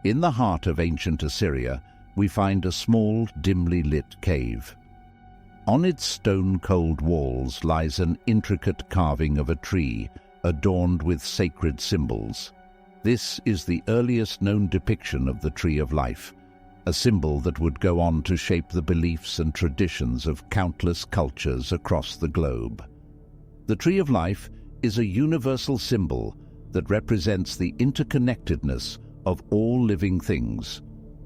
In the heart of ancient Assyria, we find a small, dimly lit cave. On its stone-cold walls lies an intricate carving of a tree adorned with sacred symbols. This is the earliest known depiction of the Tree of Life, a symbol that would go on to shape the beliefs and traditions of countless cultures across the globe. The Tree of Life is a universal symbol that represents the interconnectedness of all living things,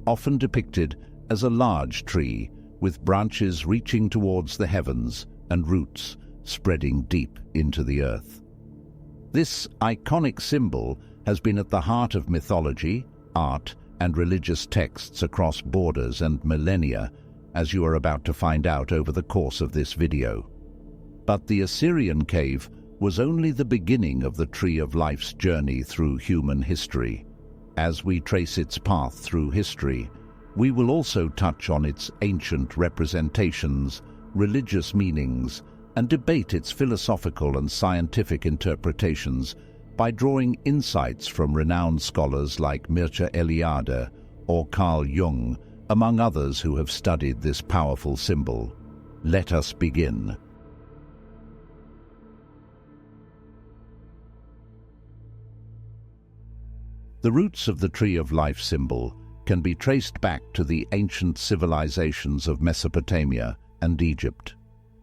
often depicted as a large tree with branches reaching towards the heavens and roots spreading deep into the earth. This iconic symbol has been at the heart of mythology, art, and religious texts across borders and millennia, as you are about to find out over the course of this video. But the Assyrian cave was only the beginning of the Tree of Life's journey through human history. As we trace its path through history, we will also touch on its ancient representations, religious meanings, and debate its philosophical and scientific interpretations by drawing insights from renowned scholars like Mircea Eliade or Carl Jung, among others who have studied this powerful symbol. Let us begin. The roots of the Tree of Life symbol can be traced back to the ancient civilizations of Mesopotamia and Egypt.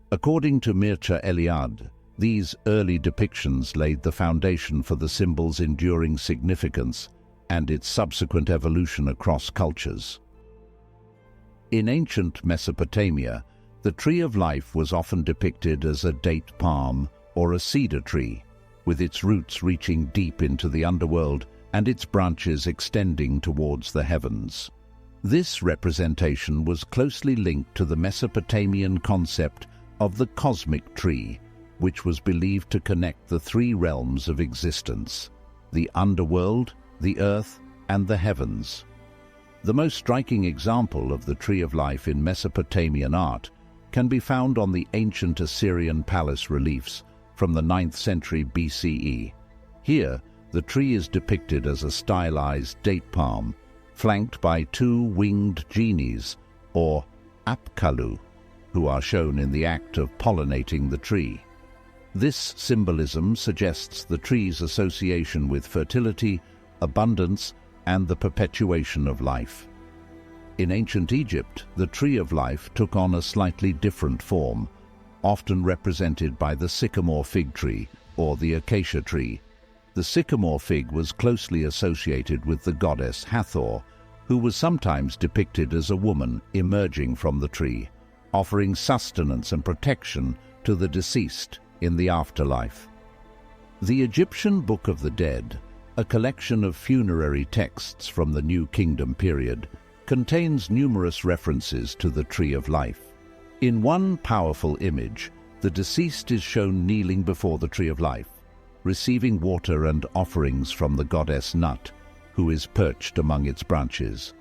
According to Mircea Eliade, these early depictions laid the foundation for the symbol's enduring significance and its subsequent evolution across cultures. In ancient Mesopotamia, the Tree of Life was often depicted as a date palm or a cedar tree, with its roots reaching deep into the underworld and its branches extending towards the heavens. This representation was closely linked to the Mesopotamian concept of the cosmic tree, which was believed to connect the three realms of existence: the underworld, the earth, and the heavens. The most striking example of the Tree of Life in Mesopotamian art can be found on the ancient Assyrian palace reliefs from the 9th century BCE. Here, the tree is depicted as a stylized date palm, flanked by two winged genies, or apkallu, who are shown in the act of pollinating the tree. This symbolism suggests the tree's association with fertility, abundance, and the perpetuation of life. In ancient Egypt, the Tree of Life took on a slightly different form, often represented by the sycamore fig tree or the acacia tree. The sycamore fig was closely associated with the goddess Hathor, who was sometimes depicted as a woman emerging from the tree, offering sustenance and protection to the deceased in the afterlife. The Egyptian Book of the Dead, a collection of funerary texts from the New Kingdom period, contains numerous references to the Tree of Life. In one powerful image, the deceased is shown kneeling before the Tree of Life, receiving water and offerings from the goddess Nut, who is perched among its branches.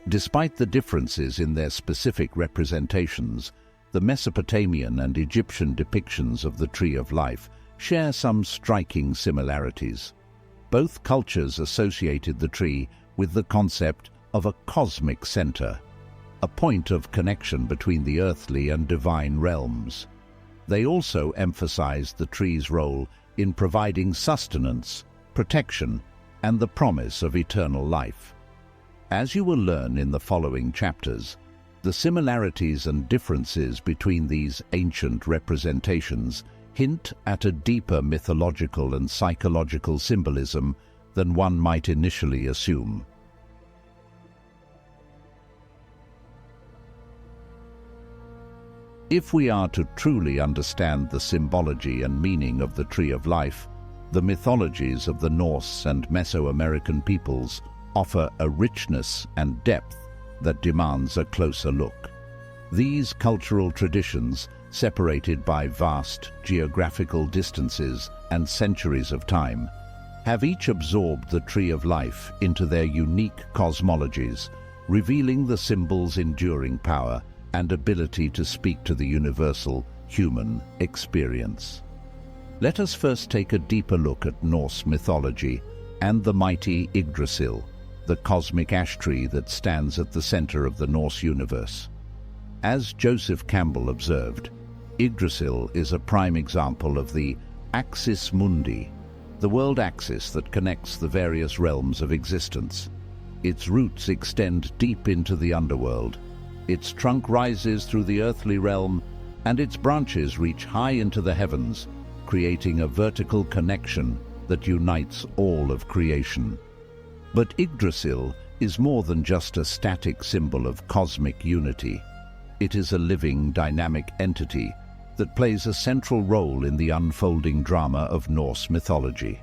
Despite the differences in their specific representations, the Mesopotamian and Egyptian depictions of the Tree of Life share some striking similarities. Both cultures associated the tree with the concept of a cosmic center, a point of connection between the earthly and divine realms. They also emphasized the tree's role in providing sustenance, protection, and the promise of eternal life. As you will learn in the following chapters, the similarities and differences between these ancient representations hint at a deeper mythological and psychological symbolism than one might initially assume. If we are to truly understand the symbology and meaning of the Tree of Life, the mythologies of the Norse and Mesoamerican peoples offer a richness and depth that demands a closer look. These cultural traditions, separated by vast geographical distances and centuries of time, have each absorbed the Tree of Life into their unique cosmologies, revealing the symbol's enduring power and ability to speak to the universal human experience. Let us first take a deeper look at Norse mythology and the mighty Yggdrasil, the cosmic ash tree that stands at the center of the Norse universe. As Joseph Campbell observed, Yggdrasil is a prime example of the axis mundi, the world axis that connects the various realms of existence. Its roots extend deep into the underworld. Its trunk rises through the earthly realm, and its branches reach high into the heavens, creating a vertical connection that unites all of creation. But Yggdrasil is more than just a static symbol of cosmic unity. It is a living, dynamic entity that plays a central role in the unfolding drama of Norse mythology.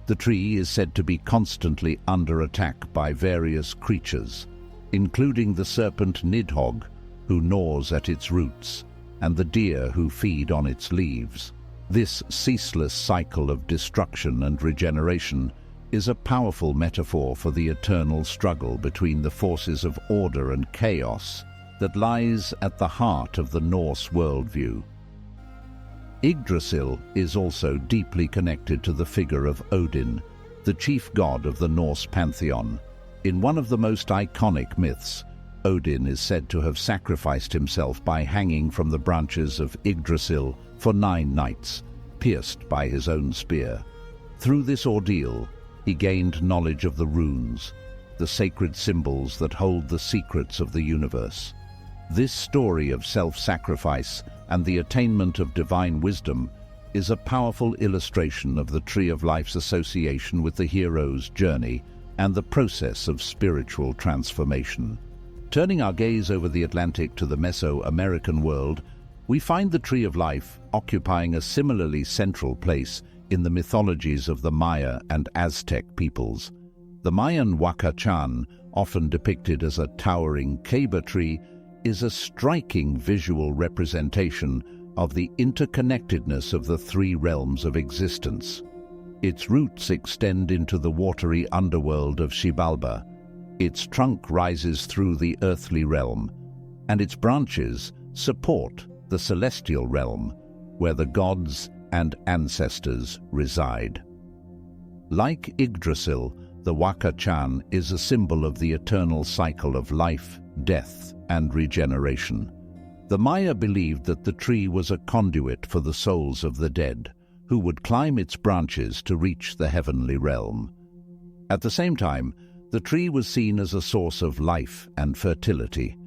The tree is said to be constantly under attack by various creatures, including the serpent Nidhogg, who gnaws at its roots, and the deer who feed on its leaves. This ceaseless cycle of destruction and regeneration is a powerful metaphor for the eternal struggle between the forces of order and chaos that lies at the heart of the Norse worldview. Yggdrasil is also deeply connected to the figure of Odin, the chief god of the Norse pantheon. In one of the most iconic myths, Odin is said to have sacrificed himself by hanging from the branches of Yggdrasil for 9 nights, pierced by his own spear. Through this ordeal, he gained knowledge of the runes, the sacred symbols that hold the secrets of the universe. This story of self-sacrifice and the attainment of divine wisdom is a powerful illustration of the Tree of Life's association with the hero's journey and the process of spiritual transformation. Turning our gaze over the Atlantic to the Mesoamerican world, we find the Tree of Life occupying a similarly central place in the mythologies of the Maya and Aztec peoples. The Mayan Huacacán, often depicted as a towering ceiba tree, is a striking visual representation of the interconnectedness of the 3 realms of existence. Its roots extend into the watery underworld of Xibalba, its trunk rises through the earthly realm, and its branches support the celestial realm, where the gods and ancestors reside. Like Yggdrasil, the Huacacán is a symbol of the eternal cycle of life, death, and regeneration. The Maya believed that the tree was a conduit for the souls of the dead, who would climb its branches to reach the heavenly realm. At the same time, the tree was seen as a source of life and fertility,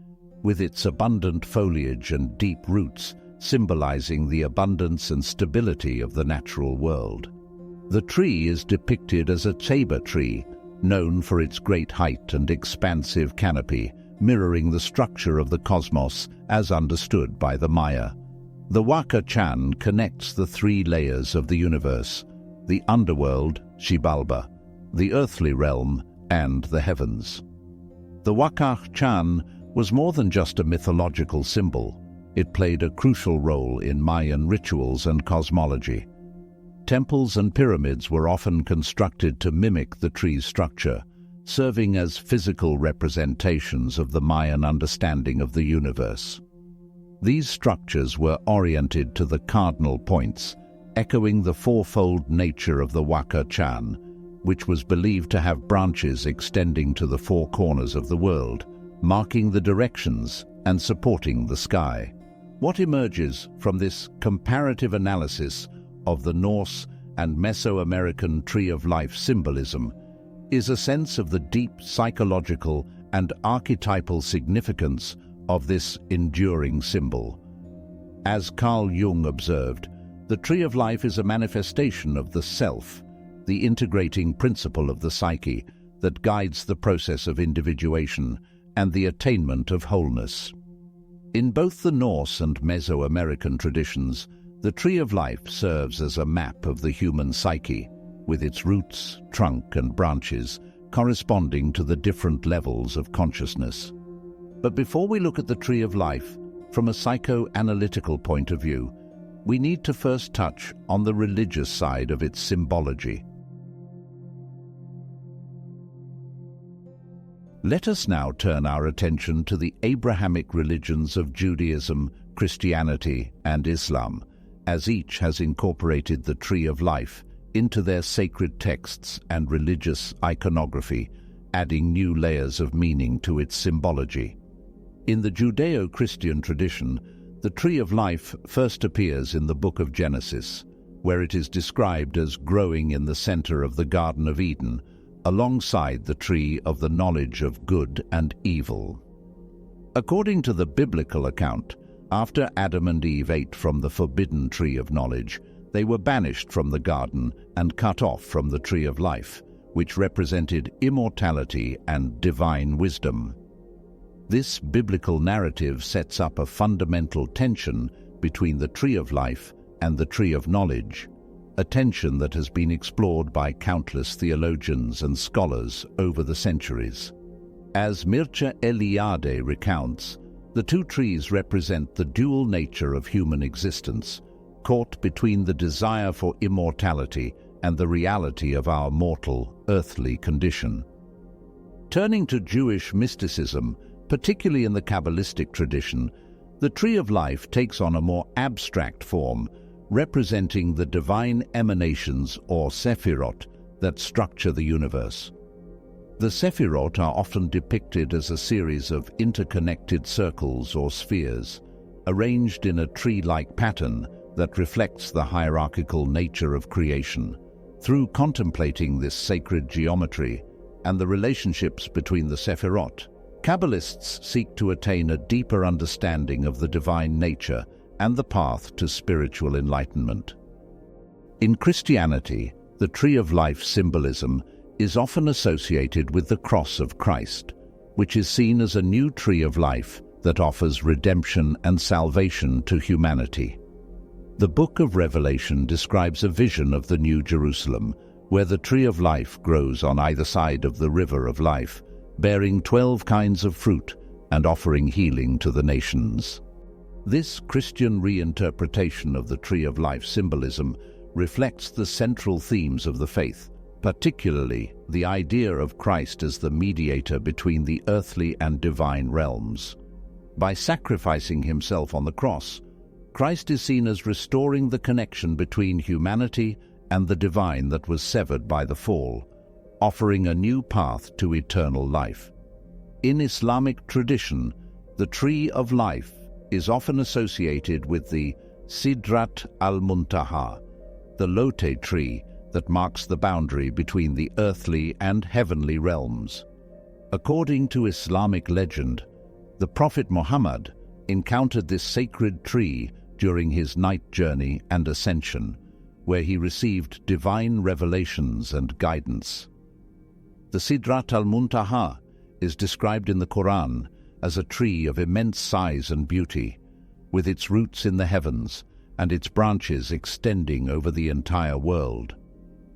with its abundant foliage and deep roots symbolizing the abundance and stability of the natural world. The tree is depicted as a ceiba tree, known for its great height and expansive canopy, mirroring the structure of the cosmos as understood by the Maya. The Huacacán connects the 3 layers of the universe: the underworld, Xibalba, the earthly realm, and the heavens. The Huacacán was more than just a mythological symbol. It played a crucial role in Mayan rituals and cosmology. Temples and pyramids were often constructed to mimic the tree's structure, serving as physical representations of the Mayan understanding of the universe. These structures were oriented to the cardinal points, echoing the 4-fold nature of the Huacacán, which was believed to have branches extending to the 4 corners of the world, marking the directions and supporting the sky. What emerges from this comparative analysis of the Norse and Mesoamerican Tree of Life symbolism is a sense of the deep psychological and archetypal significance of this enduring symbol. As Carl Jung observed, the Tree of Life is a manifestation of the self, the integrating principle of the psyche that guides the process of individuation and the attainment of wholeness. In both the Norse and Mesoamerican traditions, the Tree of Life serves as a map of the human psyche, with its roots, trunk, and branches corresponding to the different levels of consciousness. But before we look at the Tree of Life from a psychoanalytical point of view, we need to first touch on the religious side of its symbology. Let us now turn our attention to the Abrahamic religions of Judaism, Christianity, and Islam, as each has incorporated the Tree of Life into their sacred texts and religious iconography adding new layers of meaning to its symbology. In the Judeo-Christian tradition, the Tree of Life first appears in the Book of Genesis, where it is described as growing in the center of the Garden of Eden, alongside the tree of the knowledge of good and evil. According to the biblical account, after Adam and Eve ate from the forbidden tree of knowledge, they were banished from the garden and cut off from the tree of life, which represented immortality and divine wisdom. This biblical narrative sets up a fundamental tension between the tree of life and the tree of knowledge, a tension that has been explored by countless theologians and scholars over the centuries. As Mircea Eliade recounts, the two trees represent the dual nature of human existence, caught between the desire for immortality and the reality of our mortal, earthly condition. Turning to Jewish mysticism, particularly in the Kabbalistic tradition, the Tree of Life takes on a more abstract form, representing the divine emanations or sephirot that structure the universe. The sephirot are often depicted as a series of interconnected circles or spheres, arranged in a tree-like pattern that reflects the hierarchical nature of creation. Through contemplating this sacred geometry and the relationships between the sephirot, Kabbalists seek to attain a deeper understanding of the divine nature and the path to spiritual enlightenment. In Christianity, the Tree of Life symbolism is often associated with the cross of Christ, which is seen as a new tree of life that offers redemption and salvation to humanity. The Book of Revelation describes a vision of the New Jerusalem, where the Tree of Life grows on either side of the River of Life, bearing 12 kinds of fruit and offering healing to the nations. This Christian reinterpretation of the Tree of Life symbolism reflects the central themes of the faith, particularly the idea of Christ as the mediator between the earthly and divine realms. By sacrificing himself on the cross, Christ is seen as restoring the connection between humanity and the divine that was severed by the fall, offering a new path to eternal life. In Islamic tradition, the Tree of Life is often associated with the Sidrat al-Muntaha, the Lote tree that marks the boundary between the earthly and heavenly realms. According to Islamic legend, the Prophet Muhammad encountered this sacred tree during his night journey and ascension, where he received divine revelations and guidance. The Sidrat al-Muntaha is described in the Quran as a tree of immense size and beauty, with its roots in the heavens and its branches extending over the entire world.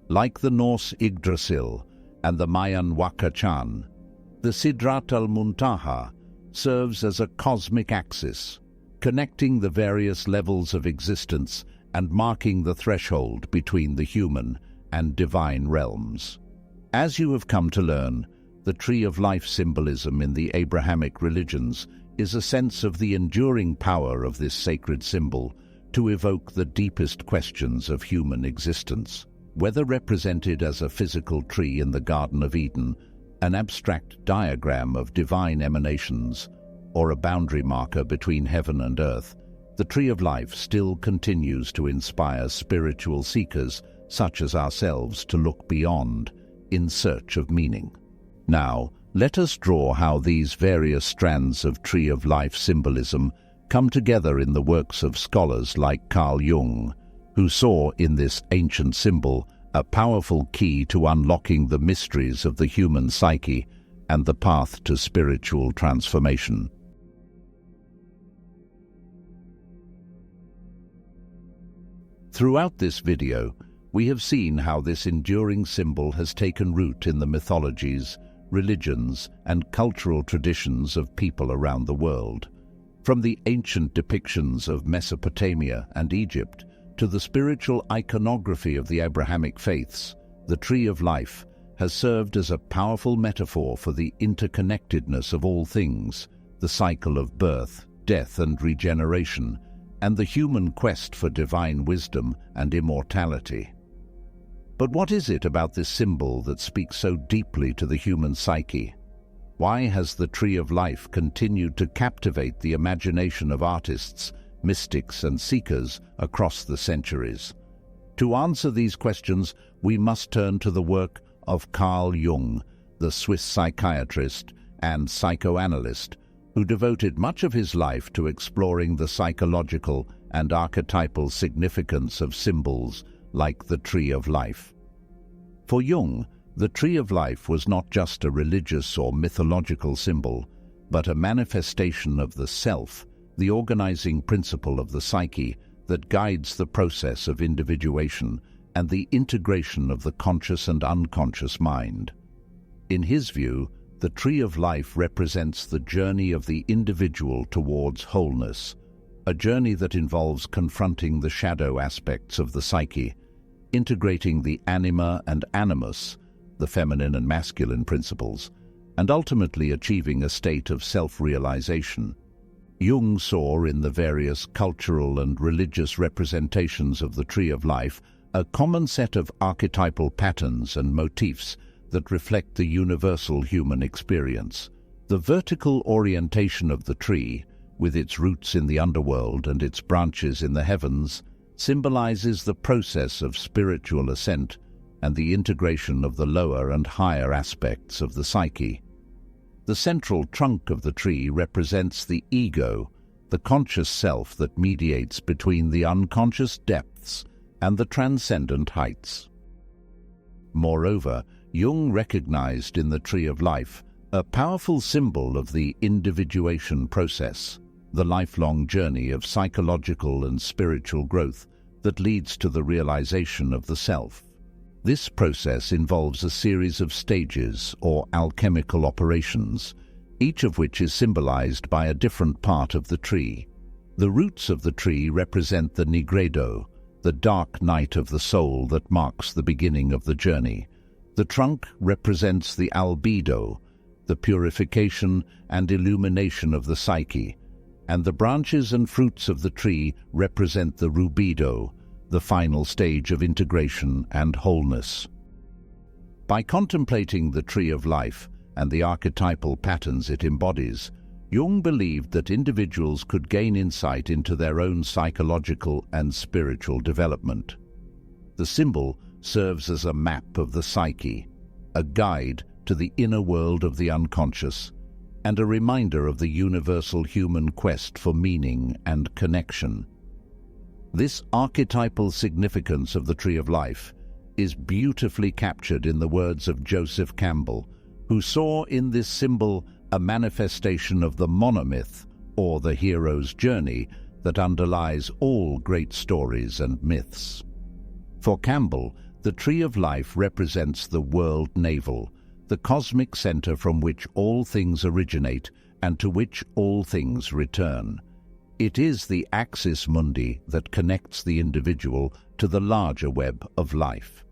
Like the Norse Yggdrasil and the Mayan Wakachan, the Sidrat al-Muntaha serves as a cosmic axis, connecting the various levels of existence and marking the threshold between the human and divine realms. As you have come to learn, the Tree of Life symbolism in the Abrahamic religions is a sense of the enduring power of this sacred symbol to evoke the deepest questions of human existence. Whether represented as a physical tree in the Garden of Eden, an abstract diagram of divine emanations, or a boundary marker between heaven and earth, the Tree of Life still continues to inspire spiritual seekers such as ourselves to look beyond in search of meaning. Now, let us draw how these various strands of Tree of Life symbolism come together in the works of scholars like Carl Jung, who saw in this ancient symbol a powerful key to unlocking the mysteries of the human psyche and the path to spiritual transformation. Throughout this video, we have seen how this enduring symbol has taken root in the mythologies, religions, and cultural traditions of people around the world. From the ancient depictions of Mesopotamia and Egypt to the spiritual iconography of the Abrahamic faiths, the Tree of Life has served as a powerful metaphor for the interconnectedness of all things, the cycle of birth, death, and regeneration, and the human quest for divine wisdom and immortality. But what is it about this symbol that speaks so deeply to the human psyche? Why has the Tree of Life continued to captivate the imagination of artists, mystics, and seekers across the centuries? To answer these questions, we must turn to the work of Carl Jung, the Swiss psychiatrist and psychoanalyst, who devoted much of his life to exploring the psychological and archetypal significance of symbols like the Tree of Life. For Jung, the Tree of Life was not just a religious or mythological symbol, but a manifestation of the self, the organizing principle of the psyche that guides the process of individuation and the integration of the conscious and unconscious mind. In his view, the Tree of Life represents the journey of the individual towards wholeness, a journey that involves confronting the shadow aspects of the psyche, integrating the anima and animus, the feminine and masculine principles, and ultimately achieving a state of self-realization. Jung saw in the various cultural and religious representations of the Tree of Life a common set of archetypal patterns and motifs that reflect the universal human experience. The vertical orientation of the tree, with its roots in the underworld and its branches in the heavens, symbolizes the process of spiritual ascent and the integration of the lower and higher aspects of the psyche. The central trunk of the tree represents the ego, the conscious self that mediates between the unconscious depths and the transcendent heights. Moreover, Jung recognized in the Tree of Life a powerful symbol of the individuation process, the lifelong journey of psychological and spiritual growth that leads to the realization of the self. This process involves a series of stages or alchemical operations, each of which is symbolized by a different part of the tree. The roots of the tree represent the nigredo, the dark night of the soul that marks the beginning of the journey. The trunk represents the albedo, the purification and illumination of the psyche, and the branches and fruits of the tree represent the rubedo, the final stage of integration and wholeness. By contemplating the Tree of Life and the archetypal patterns it embodies, Jung believed that individuals could gain insight into their own psychological and spiritual development. The symbol serves as a map of the psyche, a guide to the inner world of the unconscious, and a reminder of the universal human quest for meaning and connection. This archetypal significance of the Tree of Life is beautifully captured in the words of Joseph Campbell, who saw in this symbol a manifestation of the monomyth, or the hero's journey, that underlies all great stories and myths. For Campbell, the Tree of Life represents the world navel, the cosmic center from which all things originate and to which all things return. It is the axis mundi that connects the individual to the larger web of life,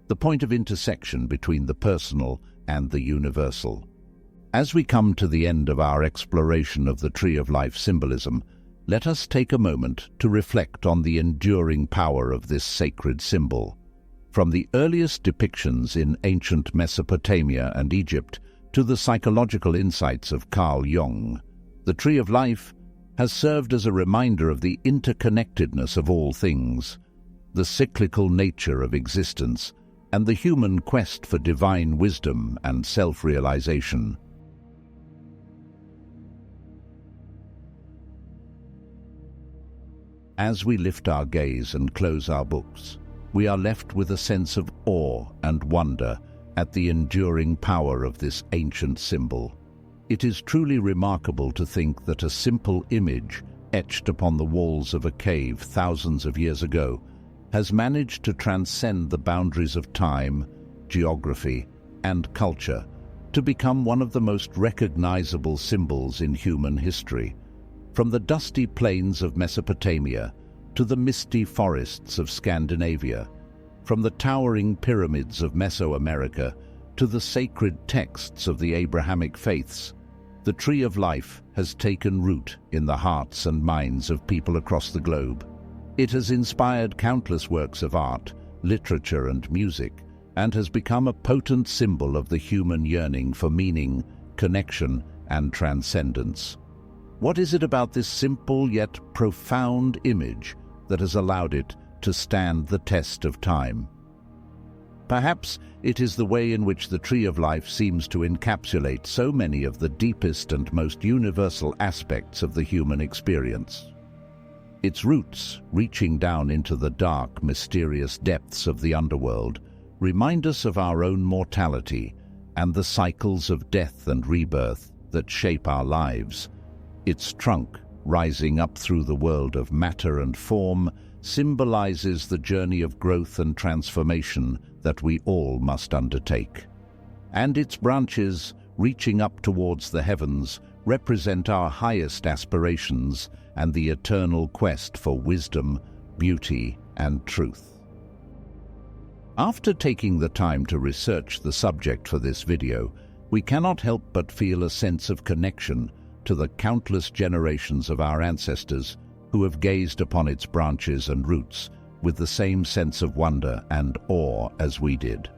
the point of intersection between the personal and the universal. As we come to the end of our exploration of the Tree of Life symbolism, let us take a moment to reflect on the enduring power of this sacred symbol. From the earliest depictions in ancient Mesopotamia and Egypt to the psychological insights of Carl Jung, the Tree of Life has served as a reminder of the interconnectedness of all things, the cyclical nature of existence, and the human quest for divine wisdom and self-realization. As we lift our gaze and close our books, we are left with a sense of awe and wonder at the enduring power of this ancient symbol. It is truly remarkable to think that a simple image etched upon the walls of a cave thousands of years ago has managed to transcend the boundaries of time, geography, and culture to become one of the most recognizable symbols in human history. From the dusty plains of Mesopotamia to the misty forests of Scandinavia, from the towering pyramids of Mesoamerica to the sacred texts of the Abrahamic faiths, the Tree of Life has taken root in the hearts and minds of people across the globe. It has inspired countless works of art, literature and music, and has become a potent symbol of the human yearning for meaning, connection, and transcendence. What is it about this simple yet profound image that has allowed it to stand the test of time? Perhaps it is the way in which the Tree of Life seems to encapsulate so many of the deepest and most universal aspects of the human experience. Its roots, reaching down into the dark, mysterious depths of the underworld, remind us of our own mortality and the cycles of death and rebirth that shape our lives. Its trunk, rising up through the world of matter and form, symbolizes the journey of growth and transformation that we all must undertake. And its branches, reaching up towards the heavens, represent our highest aspirations and the eternal quest for wisdom, beauty, and truth. After taking the time to research the subject for this video, we cannot help but feel a sense of connection to the countless generations of our ancestors who have gazed upon its branches and roots with the same sense of wonder and awe as we did.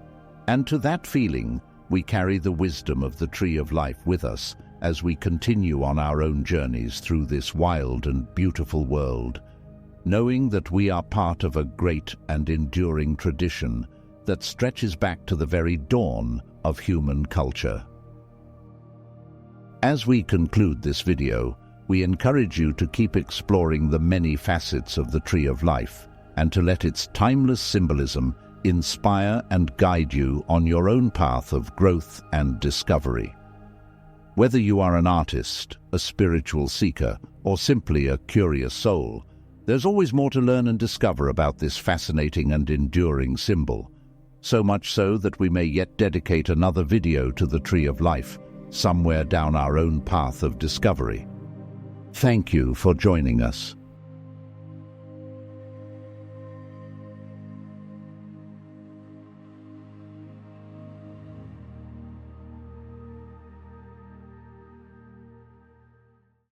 And to that feeling, we carry the wisdom of the Tree of Life with us as we continue on our own journeys through this wild and beautiful world, knowing that we are part of a great and enduring tradition that stretches back to the very dawn of human culture. As we conclude this video, we encourage you to keep exploring the many facets of the Tree of Life and to let its timeless symbolism inspire and guide you on your own path of growth and discovery. Whether you are an artist, a spiritual seeker, or simply a curious soul, there's always more to learn and discover about this fascinating and enduring symbol, so much so that we may yet dedicate another video to the Tree of Life, somewhere down our own path of discovery. Thank you for joining us.